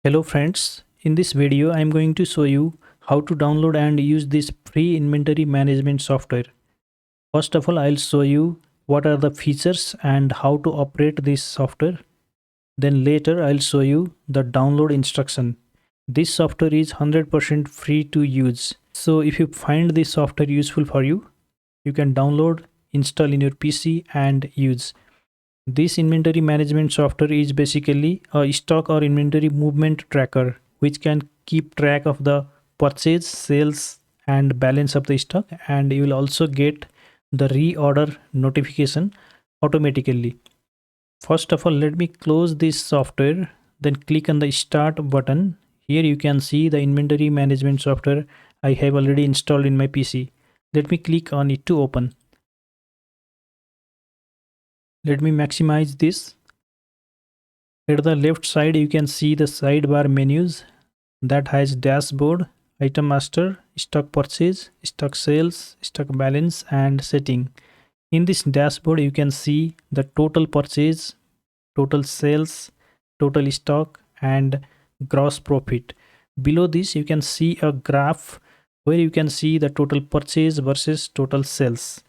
Hello friends, in this video I am going to show you how to download and use this free inventory management software. First of all, I'll show you what are the features and how to operate this software. Then later I'll show you the download instruction. This software is 100% free to use. So if you find this software useful for you, you can download, install in your PC and use. This inventory management software is basically a stock or inventory movement tracker which can keep track of the purchase, sales and balance of the stock, and you will also get the reorder notification automatically. First of all, let me close this software, then click on the start button. Here you can see the inventory management software I have already installed in my PC. Let me click on it to open. Let me maximize this. At the left side, you can see the sidebar menus that has dashboard, item master, stock purchase, stock sales, stock balance, and setting. In this dashboard, you can see the total purchase, total sales, total stock, and gross profit. Below this, you can see a graph where you can see the total purchase versus total sales.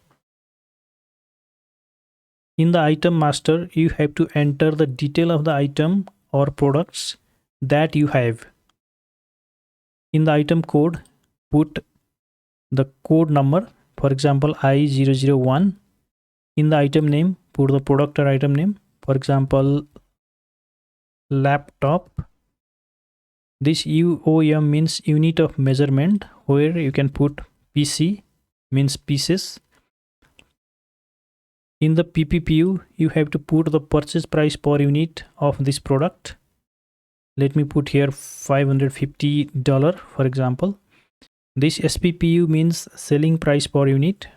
In the item master, you have to enter the detail of the item or products that you have. In the item code, put the code number, for example I001. In the item name, put the product or item name, for example laptop. This UOM means unit of measurement, where you can put PC means pieces. In the PPPU, you have to put the purchase price per unit of this product. Let me put here $550 for example. This SPPU means selling price per unit,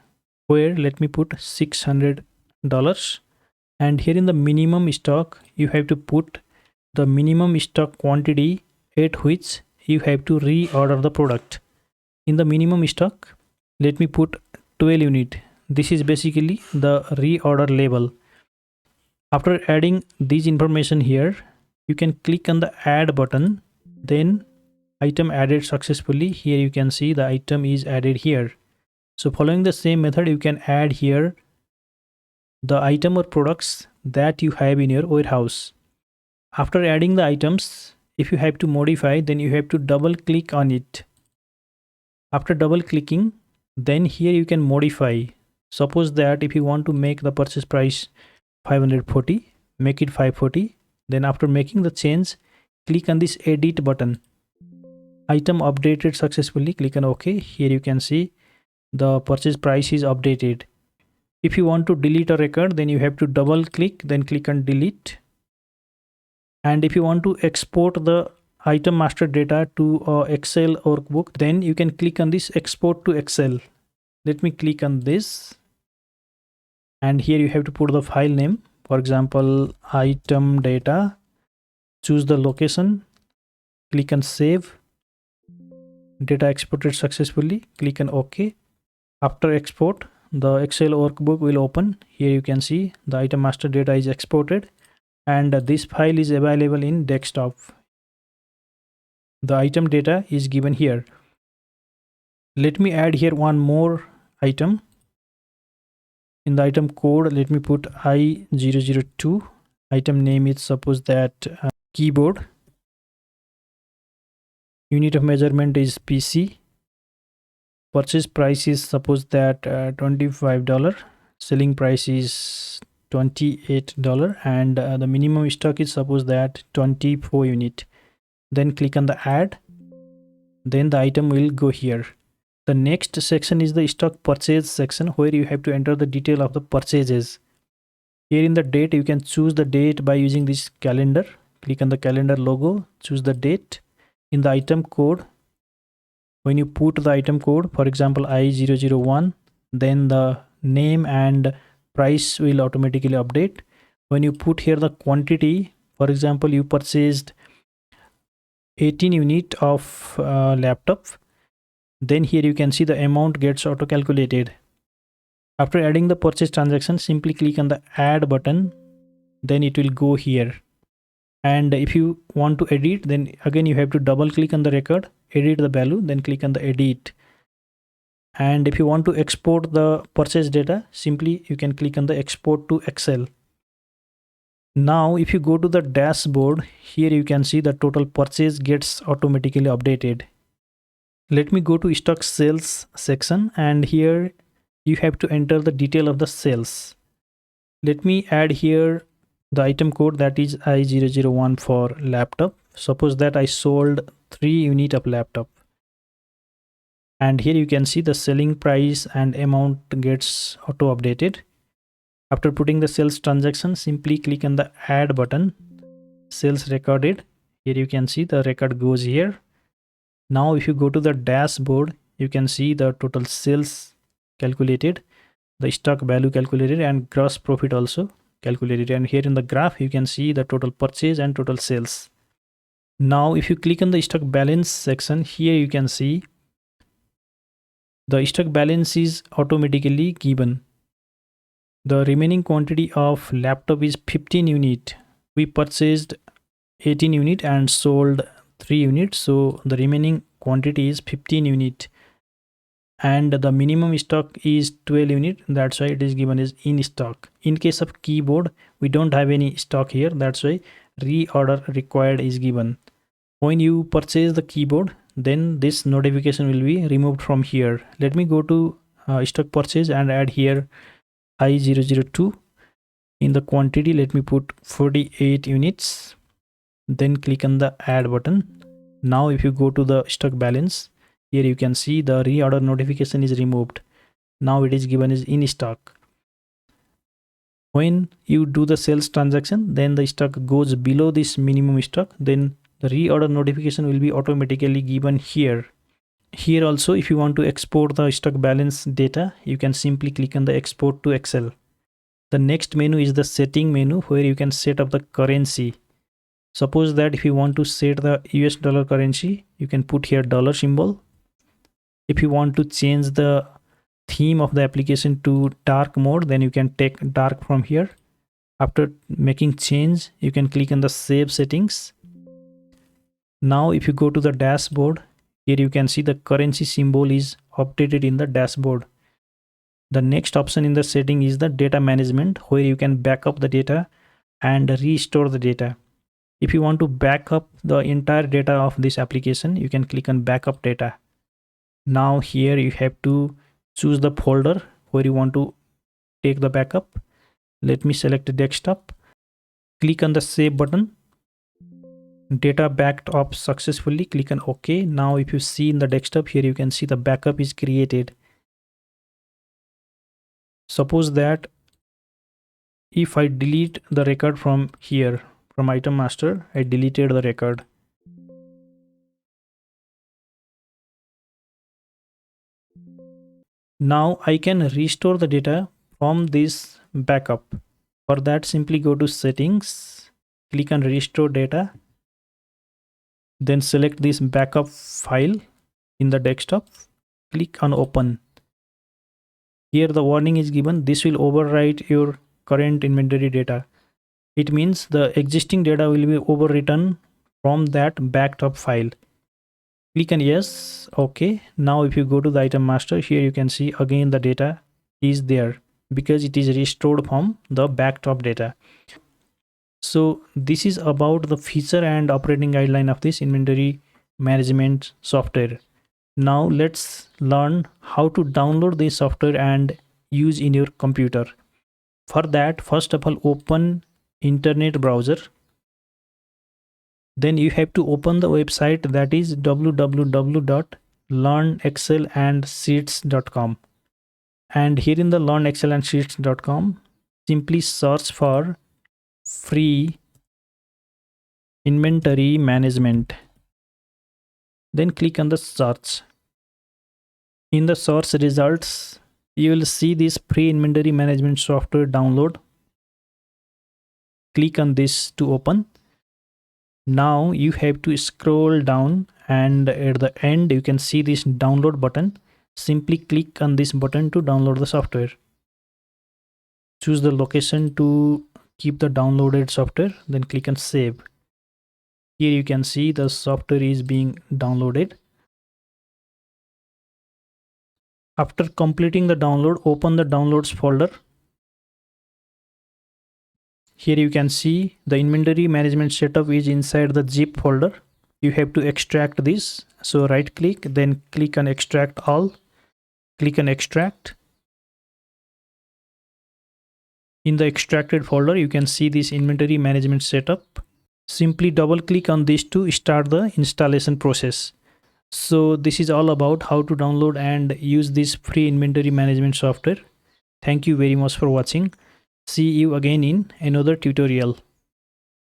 where let me put $600. And here in the minimum stock, you have to put the minimum stock quantity at which you have to reorder the product. In the minimum stock, let me put 12 unit. This is basically the reorder label. After adding this information here, you can click on the add button, then item added successfully. Here you can see the item is added here. So following the same method, you can add here the item or products that you have in your warehouse. After adding the items, if you have to modify, then you have to double click on it. After double clicking, then here you can modify. Suppose that if you want to make the purchase price 540, make it 540. Then after making the change, click on this edit button. Item updated successfully, click on OK. Here you can see the purchase price is updated. If you want to delete a record, then you have to double click, then click on delete. And if you want to export the item master data to Excel workbook, then you can click on this export to Excel. Let me click on this. And here you have to put the file name, for example item data, choose the location, click on save. Data exported successfully, click on OK. After export, the Excel workbook will open. Here you can see the item master data is exported, and this file is available in desktop. The item data is given here. Let me add here one more item. In the item code, let me put I002. Item name is suppose that keyboard. Unit of measurement is PC. Purchase price is suppose that $25. Selling price is $28, and the minimum stock is suppose that 24 unit. Then click on the add. Then the item will go here. The next section is the stock purchase section, where you have to enter the detail of the purchases. Here in the date, you can choose the date by using this calendar. Click on the calendar logo, choose the date. In the item code, when you put the item code, for example I001, then the name and price will automatically update. When you put here the quantity, for example you purchased 18 unit of laptop, then here you can see the amount gets auto calculated. After adding the purchase transaction, simply click on the add button, then it will go here. And if you want to edit, then again you have to double click on the record, edit the value, then click on the edit. And if you want to export the purchase data, simply you can click on the export to Excel. Now if you go to the dashboard, here you can see the total purchase gets automatically updated. Let me go to stock sales section, and here you have to enter the detail of the sales. Let me add here the item code, that is I001 for laptop. Suppose that I sold 3 units of laptop. And here you can see the selling price and amount gets auto updated. After putting the sales transaction, simply click on the add button, sales recorded. Here you can see the record goes here. Now if you go to the dashboard, you can see the total sales calculated, the stock value calculated, and gross profit also calculated. And here in the graph you can see the total purchase and total sales. Now if you click on the stock balance section, here you can see the stock balance is automatically given. The remaining quantity of laptop is 15 unit. We purchased 18 unit and sold 3 units, so the remaining quantity is 15 unit, and the minimum stock is 12 unit. That's why it is given as in stock. In case of keyboard, we don't have any stock here, that's why reorder required is given. When you purchase the keyboard, then this notification will be removed from here. Let me go to stock purchase and add here I002. In the quantity, let me put 48 units, then click on the add button. Now if you go to the stock balance, here you can see the reorder notification is removed. Now it is given as in stock. When you do the sales transaction, then the stock goes below this minimum stock, then the reorder notification will be automatically given here. Here also, if you want to export the stock balance data, you can simply click on the export to Excel. The next menu is the setting menu, where you can set up the currency. Suppose that if you want to set the US dollar currency, you can put here dollar symbol. If you want to change the theme of the application to dark mode, then you can take dark from here. After making change, you can click on the save settings. Now if you go to the dashboard, here you can see the currency symbol is updated in the dashboard. The next option in the setting is the data management, where you can back up the data and restore the data. If you want to back up the entire data of this application, you can click on backup data. Now here you have to choose the folder where you want to take the backup. Let me select desktop. Click on the save button. Data backed up successfully. Click on OK. Now if you see in the desktop, here you can see the backup is created. Suppose that if I delete the record from here, from item master, I deleted the record. Now I can restore the data from this backup. For that, simply go to settings, click on restore data, then select this backup file in the desktop, click on open. Here the warning is given, this will overwrite your current inventory data. It means the existing data will be overwritten from that backed up file. Click on yes, okay. Now if you go to the item master, here you can see again the data is there because it is restored from the backed up data. So this is about the feature and operating guideline of this inventory management software. Now let's learn how to download this software and use in your computer. For that, first of all, open internet browser. Then you have to open the website, that is www.learnexcelandsheets.com. and here in the learnexcelandsheets.com, simply search for free inventory management. Then click on the search. In the search results, you will see this free inventory management software download. Click on this to open. Now you have to scroll down, and at the end you can see this download button. Simply click on this button to download the software. Choose the location to keep the downloaded software, then click on save. Here you can see the software is being downloaded. After completing the download, open the downloads folder. Here you can see the inventory management setup is inside the zip folder. You have to extract this. So right click, then click on extract all. Click on extract. In the extracted folder, you can see this inventory management setup. Simply double click on this to start the installation process. So this is all about how to download and use this free inventory management software. Thank you very much for watching. See you again in another tutorial.